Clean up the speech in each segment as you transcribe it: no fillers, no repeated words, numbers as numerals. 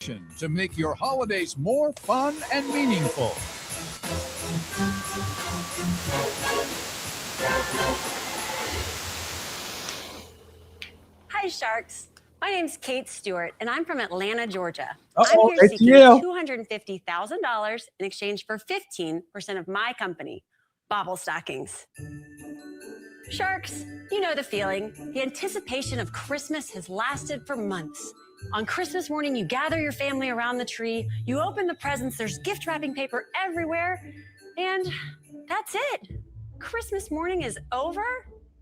To make your holidays more fun and meaningful. Hi, Sharks. My name's Kate Stewart, and I'm from Atlanta, Georgia. Uh-oh, I'm here seeking ATL. $250,000 in exchange for 15% of my company, Bauble Stockings. Sharks, you know the feeling. The anticipation of Christmas has lasted for months. On Christmas morning, you gather your family around the tree, you open the presents, there's gift wrapping paper everywhere, and that's it. Christmas morning is over.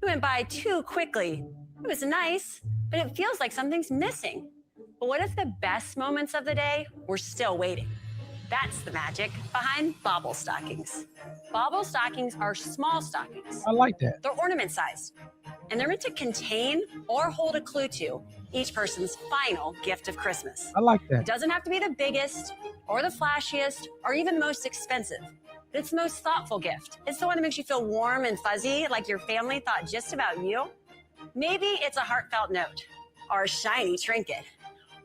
It went by too quickly. It was nice, but it feels like something's missing. But what if the best moments of the day were still waiting? That's the magic behind Bauble Stockings. Bauble Stockings are small stockings. I like that. They're ornament sized, and they're meant to contain or hold a clue to each person's final gift of Christmas. I like It that. doesn't have to be the biggest or the flashiest or even most expensive. But it's the most thoughtful gift. It's the one that makes you feel warm and fuzzy, like your family thought just about you. Maybe it's a heartfelt note or a shiny trinket,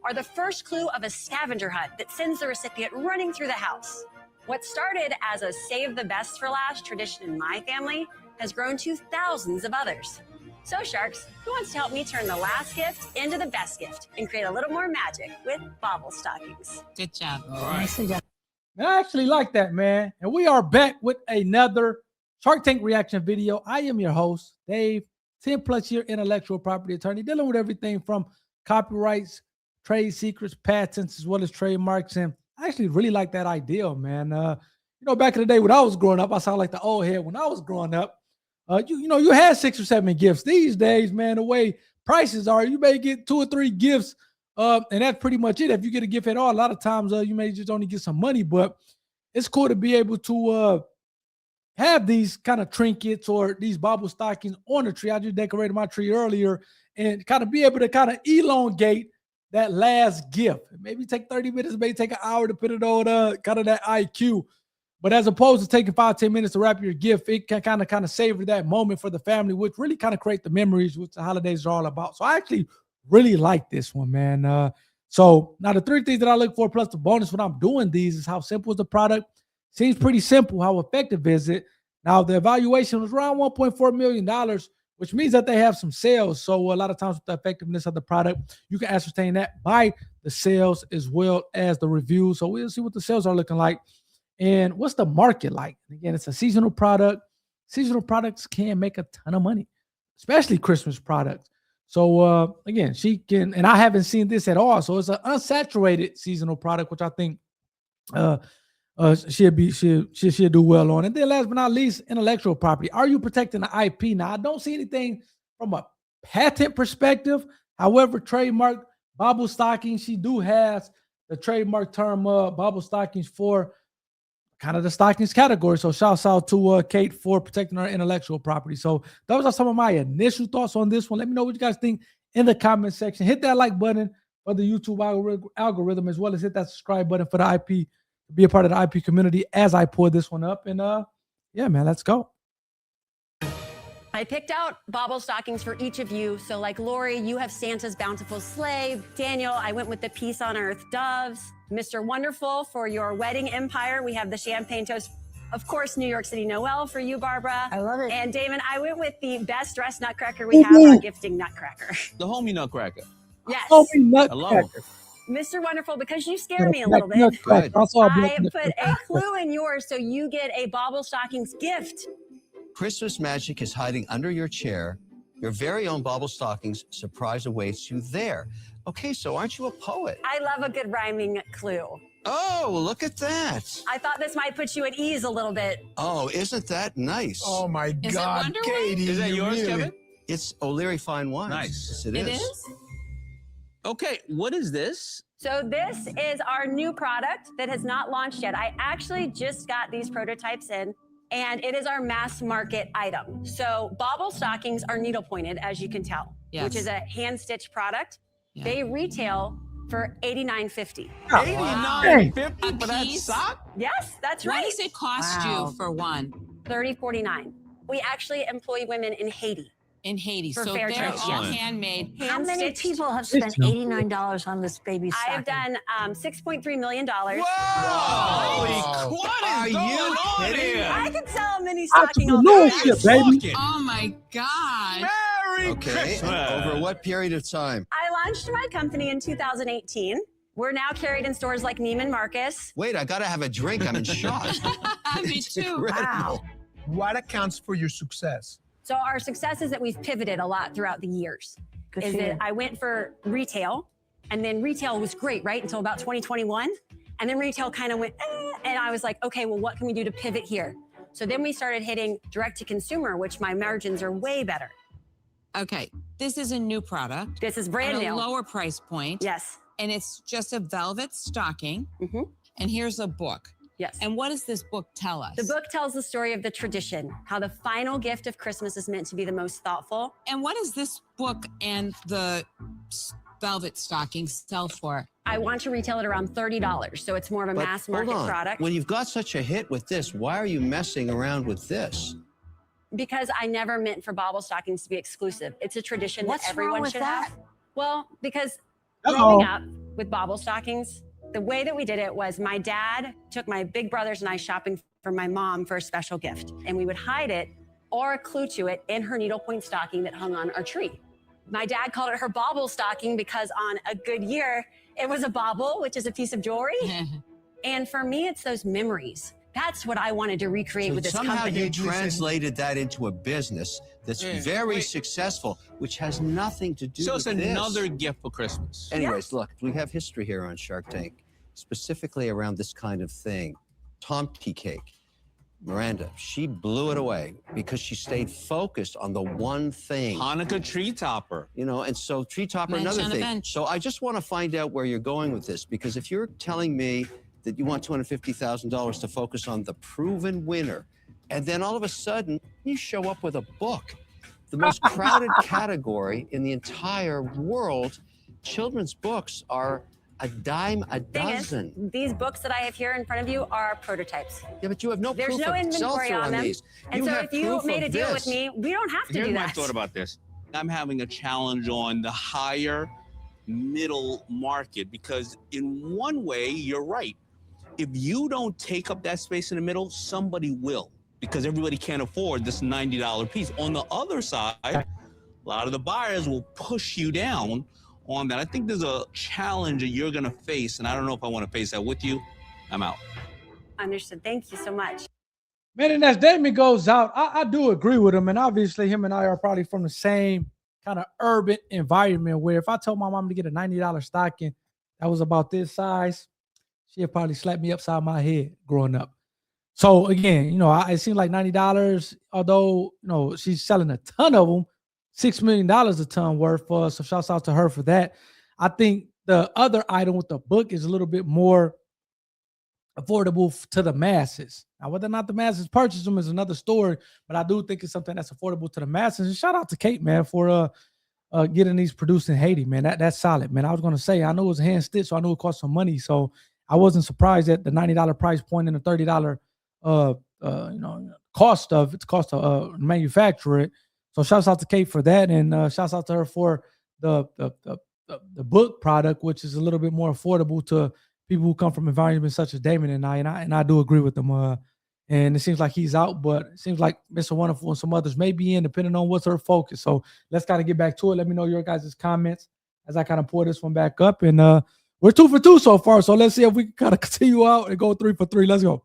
or the first clue of a scavenger hunt that sends the recipient running through the house. What started as a save the best for last tradition in my family has grown to thousands of others. So, Sharks, who wants to help me turn the last gift into the best gift and create a little more magic with Bauble Stockings? Good job. All right. I actually like that, man. And we are back with another Shark Tank reaction video. I am your host, Dave, 10 plus year intellectual property attorney, dealing with everything from copyrights, trade secrets, patents, as well as trademarks. And I actually really like that idea, man. Back in the day when I was growing up, I sound like the old head when I was growing up. You had 6 or 7 gifts. These days, man, the way prices are, you may get 2 or 3 gifts, and that's pretty much it. If you get a gift at all, a lot of times you may just only get some money, but it's cool to be able to have these kind of trinkets or these Bauble stockings on the tree. I just decorated my tree earlier and kind of be able to kind of elongate that last gift. Maybe take 30 minutes, maybe take an hour to put it on kind of that IQ. But as opposed to taking 5-10 minutes to wrap your gift, it can kind of savor that moment for the family, which really kind of create the memories, which the holidays are all about. So I actually really like this one, man. So now the 3 things that I look for, plus the bonus when I'm doing these, is how simple is the product. Seems pretty simple. How effective is it? Now, the evaluation was around $1.4 million, which means that they have some sales. So a lot of times with the effectiveness of the product, you can ascertain that by the sales as well as the reviews. So we'll see what the sales are looking like. And what's the market like? Again, it's a seasonal product. Seasonal products can make a ton of money, especially Christmas products. So again, she can, and I haven't seen this at all. So it's an unsaturated seasonal product, which I think she'll do well on. And then last but not least, intellectual property. Are you protecting the IP? Now, I don't see anything from a patent perspective. However, trademark Bauble Stockings, she do has the trademark term Bauble Stockings for kind of the stockings category. So shouts out to Kate for protecting our intellectual property. So those are some of my initial thoughts on this one. Let me know what you guys think in the comment section. Hit that like button for the YouTube algorithm, as well as hit that subscribe button for the IP, to be a part of the IP community as I pour this one up. And yeah, man, let's go. I picked out Bauble Stockings for each of you. So like Lori, you have Santa's bountiful sleigh. Daniel, I went with the peace on earth doves. Mr. Wonderful, for your wedding empire, we have the champagne toast. Of course, New York City Noel for you, Barbara. I love it. And Damon, I went with the best dressed nutcracker we have, our gifting nutcracker. The homie nutcracker. Yes. Oh, Hello. Mr. Wonderful, because you scared me a little bit, I put a clue in yours, so you get a Bauble Stockings gift. Christmas magic is hiding under your chair. Your very own Bauble Stockings surprise awaits you there. Okay, so aren't you a poet? I love a good rhyming clue. Oh, look at that. I thought this might put you at ease a little bit. Oh, isn't that nice? Oh my God, Katie. Is that yours, Kevin? It's O'Leary Fine Wines. Nice. Yes, it It is. is? Okay, what is this? So this is our new product that has not launched yet. I actually just got these prototypes in, and it is our mass market item. So Bauble Stockings are needle pointed, as you can tell, which is a hand stitched product. Yeah. They retail for $89.50. $89.50 for that sock? Yes, that's right. What does it cost you for one? $30.49. We actually employ women in Haiti. in Haiti. For So fair they're trade, all yes. handmade. How many hand-stitched. people have spent $89 on this baby I have stocking? done $6.3 million. Holy, what Are is you going on kidding? here? I could sell a mini stocking all day. Entrepreneurship, baby. Talking. Oh my God. Merry Okay. Christmas. Over what period of time? I launched my company in 2018. We're now carried in stores like Neiman Marcus. Wait, I gotta have a drink. I'm in shock. Me It's too. incredible. What accounts for your success? So our success is that we've pivoted a lot throughout the years. Good Is for you. that I went for retail, and then retail was great, right? Until about 2021. And then retail kind of went, and I was like, okay, well, what can we do to pivot here? So then we started hitting direct to consumer, which my margins are way better. Okay, this is a new product. This is brand at a new. lower price point. Yes. And it's just a velvet stocking. Mhm. And here's a book. Yes. And what does this book tell us? The book tells the story of the tradition, how the final gift of Christmas is meant to be the most thoughtful. And what does this book and the velvet stocking sell for? I want to retail it around $30, so it's more of a But mass hold market on. product. When you've got such a hit with this, why are you messing around with this? Because I never meant for Bauble Stockings to be exclusive. It's a tradition What's that everyone wrong with should that? have. Well, because Uh-oh. growing up with Bauble Stockings, the way that we did it was my dad took my big brothers and I shopping for my mom for a special gift. And we would hide it or a clue to it in her needlepoint stocking that hung on our tree. My dad called it her bauble stocking because on a good year, it was a bauble, which is a piece of jewelry. And for me, it's those memories. That's what I wanted to recreate So with this somehow company. you translated that into a business that's Yeah, very wait. successful, which has nothing to do So with it's this. another gift for Christmas. Anyways, look, we have history here on Shark Tank, specifically around this kind of thing. Tomty cake. Miranda, she blew it away because she stayed focused on the one thing. Hanukkah tree topper. You know, and so tree topper, Bench another on a thing. bench. So I just want to find out where you're going with this, because if you're telling me that you want $250,000 to focus on the proven winner, and then all of a sudden you show up with a book, the most crowded category in the entire world, children's books are a dime a Thing is, dozen. these books that I have here in front of you are prototypes. Yeah, but you have no There's proof no of inventory sell-through on them. these. And so have if you proof made of a deal this. with me, we don't have to Here's do my that. thought about this. I'm having a challenge on the higher middle market because in one way, you're right. If you don't take up that space in the middle, somebody will, because everybody can't afford this $90 piece. On the other side, a lot of the buyers will push you down on that. I think there's a challenge that you're going to face, and I don't know if I want to face that with you. I'm out. Understood. Thank you so much. Man, and as Damon goes out, I do agree with him. And obviously, him and I are probably from the same kind of urban environment where if I told my mom to get a $90 stocking that was about this size, she'd probably slap me upside my head growing up. So again, you know, it seems like $90, although, you know, she's selling a ton of them, $6 million a ton worth. So shouts out to her for that. I think the other item with the book is a little bit more affordable to the masses. Now, whether or not the masses purchase them is another story, but I do think it's something that's affordable to the masses. And shout out to Kate, man, for getting these produced in Haiti, man. That's solid, man. I was going to say, I knew it was hand stitched, so I knew it cost some money. So I wasn't surprised at the $90 price point and the $30 cost to manufacture it. So shouts out to Kate for that, and shouts out to her for the book product, which is a little bit more affordable to people who come from environments such as Damon and I do agree with them. And it seems like he's out, but it seems like Mr. Wonderful and some others may be in, depending on what's her focus. So let's kind of get back to it. Let me know your guys' comments as I kind of pour this one back up. And we're 2 for 2 so far. So let's see if we can kind of continue out and go 3 for 3. Let's go.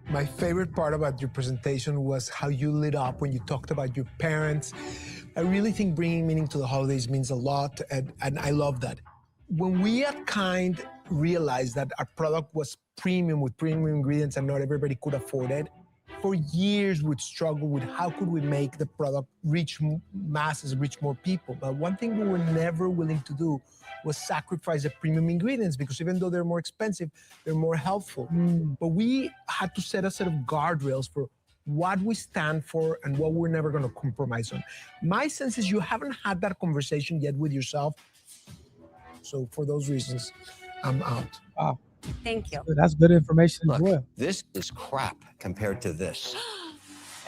My favorite part about your presentation was how you lit up when you talked about your parents. I really think bringing meaning to the holidays means a lot, and I love that. When we at Kind realized that our product was premium with premium ingredients and not everybody could afford it, for years we'd struggle with how could we make the product reach masses, reach more people. But one thing we were never willing to do was sacrifice the premium ingredients, because even though they're more expensive, they're more helpful. But we had to set a set of guardrails for what we stand for and what we're never going to compromise on. My sense is you haven't had that conversation yet with yourself. So for those reasons, I'm out. Wow. Thank you. That's good information as Look, well. this is crap compared to this.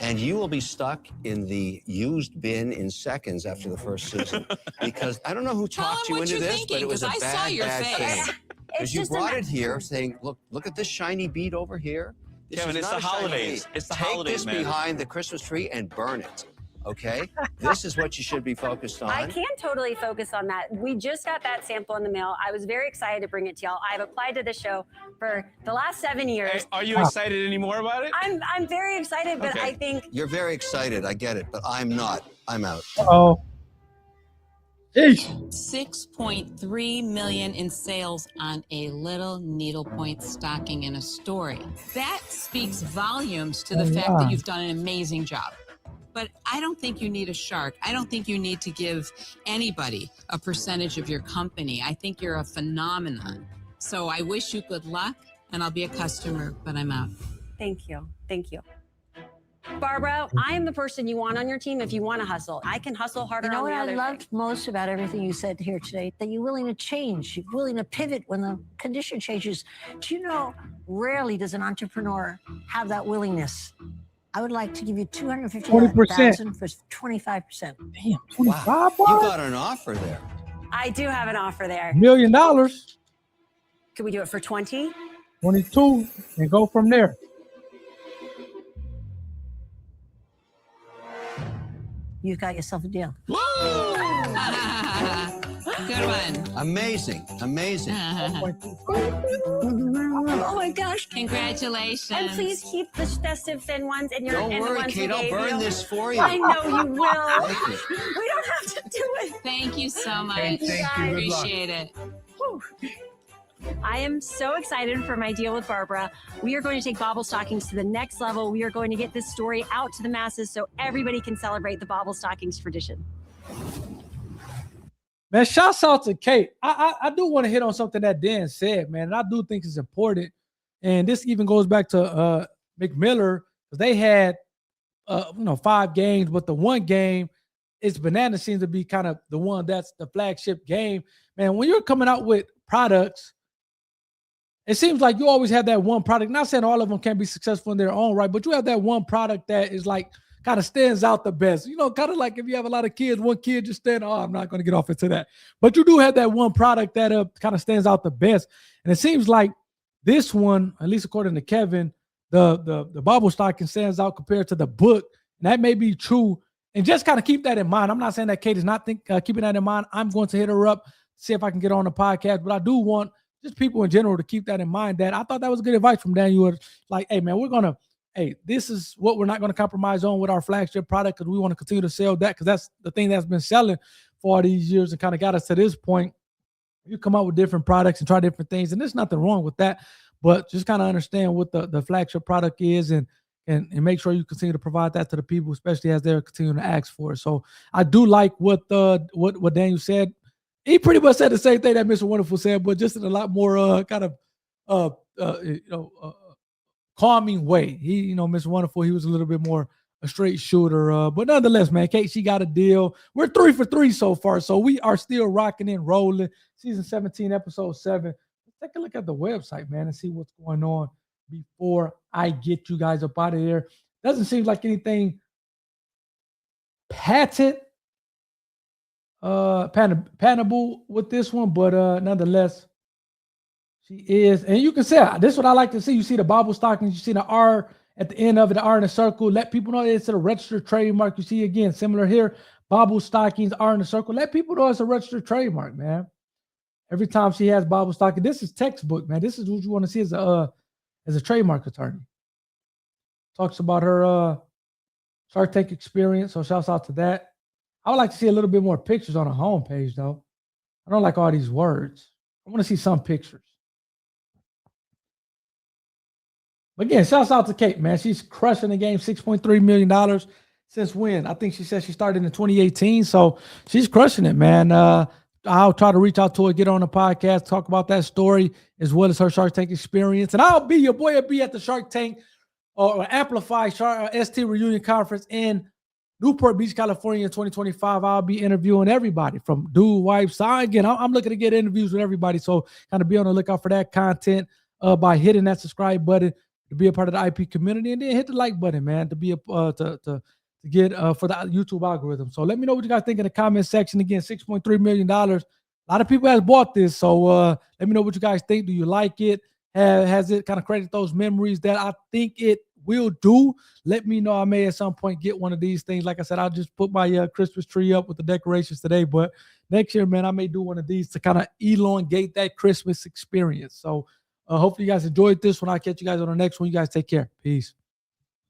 and you will be stuck in the used bin in seconds after the first season. Because I don't know who Tell talked him you what into you're this, but thinking, it was a 'cause I saw bad, your bad face. thing. It's Because you just brought it here saying, look at this shiny bead over here. This Kevin, is it's not the a shiny holidays. bead. It's the Take holidays, this man. behind the Christmas tree and burn it. Okay? This is what you should be focused on. I can totally focus on that. We just got that sample in the mail. I was very excited to bring it to y'all. I've applied to the show for the last 7 years. Hey, are you excited anymore about it? I'm very excited, but Okay. I think You're very excited. I get it, but I'm not. I'm out. Oh, Jeez. 6.3 million in sales on a little needlepoint stocking in a story. That speaks volumes to the fact that you've done an amazing job. But I don't think you need a shark. I don't think you need to give anybody a percentage of your company. I think you're a phenomenon. So I wish you good luck, and I'll be a customer, but I'm out. thank you. Thank you. Barbara, I am the person you want on your team if you want to hustle. I can hustle harder You know on what the I other loved thing. most about everything you said here today? That you're willing to change, you're willing to pivot when the condition changes. Do you know, rarely does an entrepreneur have that willingness. I would like to give you 250,000 for 25%. Damn, 25 Wow. You bars? got an offer there. I do have an offer there. $1 million, Could we do it for 20? 22, and go from there. You've got yourself a deal. Woo! Good one. Amazing. Amazing. Oh my gosh. Congratulations. And please keep the festive thin ones and your Don't and the worry, ones Kate. we I'll gave burn you. this for you. I know you will. Thank you. We don't have to do it. Thank you so much. Thank you, guys. Appreciate it. I am so excited for my deal with Barbara. We are going to take Bauble Stockings to the next level. We are going to get this story out to the masses so everybody can celebrate the Bauble Stockings tradition. Man, shouts out to Kate. I do want to hit on something that Dan said, man, and I do think it's important. And this even goes back to McMiller, because they had 5 games, but the one game, it's Banana seems to be kind of the one that's the flagship game. Man, when you're coming out with products, it seems like you always have that one product. Not saying all of them can be successful in their own right, but you have that one product that is like kind of stands out the best. You know, kind of like if you have a lot of kids, one kid just stand. Oh, I'm not going to get off into that. But you do have that one product that kind of stands out the best. And it seems like this one, at least according to Kevin, the Bauble Stocking stands out compared to the book. And that may be true. And just kind of keep that in mind. I'm not saying that Kate is not keeping that in mind. I'm going to hit her up, see if I can get on the podcast. But I do want just people in general to keep that in mind. That I thought that was good advice from Daniel. Like, hey, man, this is what we're not going to compromise on with our flagship product, because we want to continue to sell that, because that's the thing that's been selling for all these years and kind of got us to this point. You come out with different products and try different things, and there's nothing wrong with that. But just kind of understand what the flagship product is and make sure you continue to provide that to the people, especially as they're continuing to ask for it. So I do like what Daniel said. He pretty much said the same thing that Mr. Wonderful said, but just in a lot more calming way. He, Mr. Wonderful, he was a little bit more a straight shooter. But nonetheless, man, Kate, she got a deal. We're 3 for 3 so far, so we are still rocking and rolling. Season 17, episode 7. Let's take a look at the website, man, and see what's going on before I get you guys up out of here. Doesn't seem like anything patentable with this one, but nonetheless, she is. And you can say, this is what I like to see. You see the Bauble Stockings, you see the R at the end of it, the R in a circle. Let people know it's a registered trademark. You see, again, similar here, Bauble Stockings, R in a circle. Let people know it's a registered trademark, man. Every time she has Bauble Stocking, this is textbook, man. This is what you want to see as a trademark attorney. Talks about her Shark Tank experience, so shouts out to that. I would like to see a little bit more pictures on the homepage, though. I don't like all these words. I want to see some pictures. But again, shouts out to Kate, man. She's crushing the game. $6.3 million since when? I think she said she started in 2018, so she's crushing it, man. I'll try to reach out to her, get on the podcast, talk about that story as well as her Shark Tank experience. And I'll be your boy. I'll be at the Shark Tank or Amplify ST Reunion Conference in Newport Beach, California in 2025. I'll be interviewing everybody from dude, wife, side. Again, I'm looking to get interviews with everybody. So kind of be on the lookout for that content by hitting that subscribe button. to be a part of the IP community, and then hit the like button, man, to be to get for the YouTube algorithm. So let me know what you guys think in the comment section. Again, $6.3 million. A lot of people has bought this, so let me know what you guys think. Do you like it? Has it kind of created those memories that I think it will do? Let me know. I may at some point get one of these things. Like I said, I'll just put my Christmas tree up with the decorations today, but next year, man, I may do one of these to kind of elongate that Christmas experience. So hopefully you guys enjoyed this one. I'll catch you guys on the next one. You guys take care. Peace.